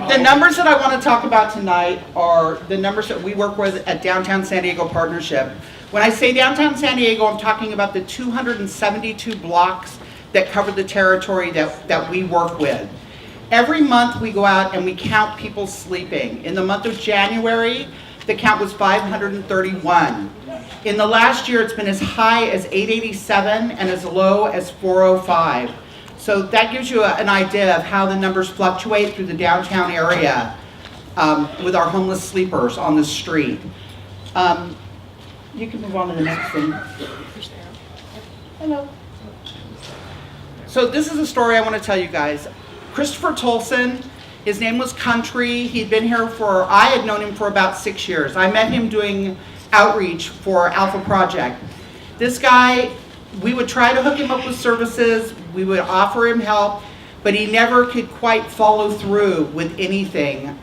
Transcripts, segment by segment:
The numbers that I want to talk about tonight are the numbers that we work with at Downtown San Diego Partnership. When I say Downtown San Diego, I'm talking about the 272 blocks that cover the territory that we work with. Every month we go out and we count people sleeping. In the month of January, the count was 531. In the last year, it's been as high as 887 and as low as 405. So that gives you an idea of how the numbers fluctuate through the downtown area with our homeless sleepers on the street. You can move on to the next thing. Hello. So this is a story I want to tell you guys. Christopher Tolson, his name was Country. He'd been here I had known him for about 6 years. I met him doing outreach for Alpha Project. This guy, we would try to hook him up with services, we would offer him help, but he never could quite follow through with anything.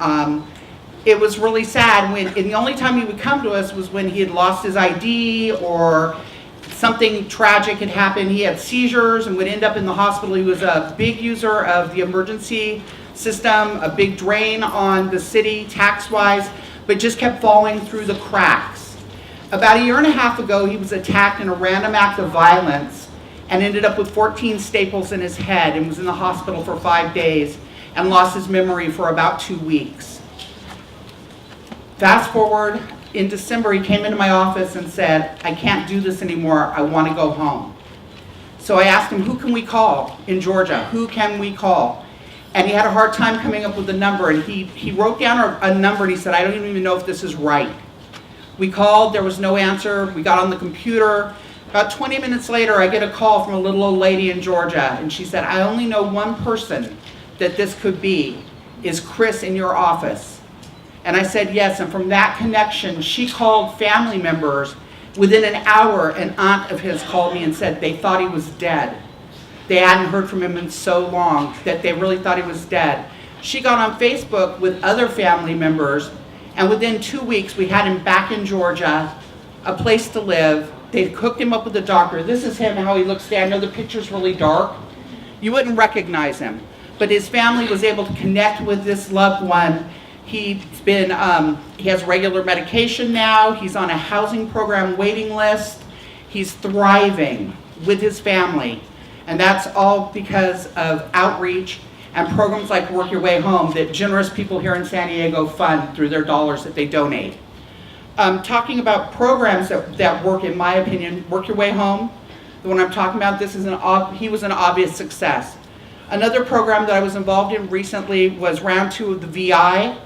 It was really sad, and the only time he would come to us was when he had lost his ID or something tragic had happened. He had seizures and would end up in the hospital. He was a big user of the emergency system, a big drain on the city tax-wise, but just kept falling through the cracks. About a year and a half ago, he was attacked in a random act of violence and ended up with 14 staples in his head and was in the hospital for 5 days and lost his memory for about 2 weeks. Fast forward, in December, he came into my office and said, I can't do this anymore, I want to go home. So I asked him, who can we call in Georgia? Who can we call? And he had a hard time coming up with a number, and he wrote down a number and he said, I don't even know if this is right. We called, there was no answer, we got on the computer. About 20 minutes later, I get a call from a little old lady in Georgia, and she said, I only know one person that this could be. Is Chris in your office? And I said yes, and from that connection, she called family members. Within an hour, an aunt of his called me and said they thought he was dead. They hadn't heard from him in so long that they really thought he was dead. She got on Facebook with other family members, and within 2 weeks, we had him back in Georgia, a place to live. They hooked him up with a doctor. This is him, how he looks today. I know the picture's really dark. You wouldn't recognize him. But his family was able to connect with this loved one. He has regular medication now. He's on a housing program waiting list. He's thriving with his family. And that's all because of outreach and programs like Work Your Way Home that generous people here in San Diego fund through their dollars that they donate. Talking about programs that work, in my opinion, Work Your Way Home, the one I'm talking about, he was an obvious success. Another program that I was involved in recently was round 2 of the VI.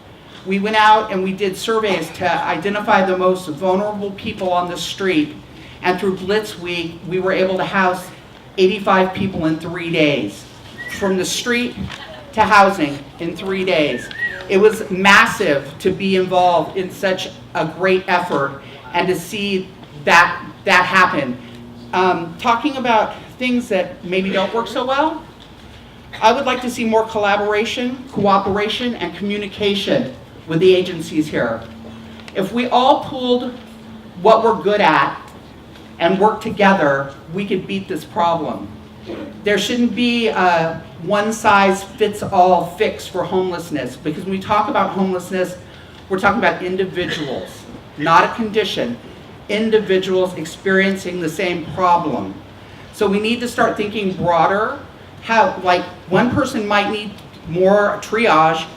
We went out and we did surveys to identify the most vulnerable people on the street. And through Blitz Week, we were able to house 85 people in 3 days. From the street to housing in 3 days. It was massive to be involved in such a great effort and to see that happen. Talking about things that maybe don't work so well, I would like to see more collaboration, cooperation, and communication with the agencies here. If we all pooled what we're good at and worked together, we could beat this problem. There shouldn't be a one-size-fits-all fix for homelessness, because when we talk about homelessness, we're talking about individuals, not a condition. Individuals experiencing the same problem. So we need to start thinking broader. Like one person might need more triage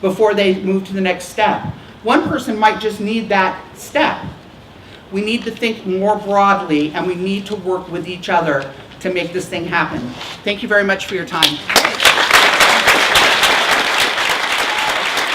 before they move to the next step. One person might just need that step. We need to think more broadly, and we need to work with each other to make this thing happen. Thank you very much for your time.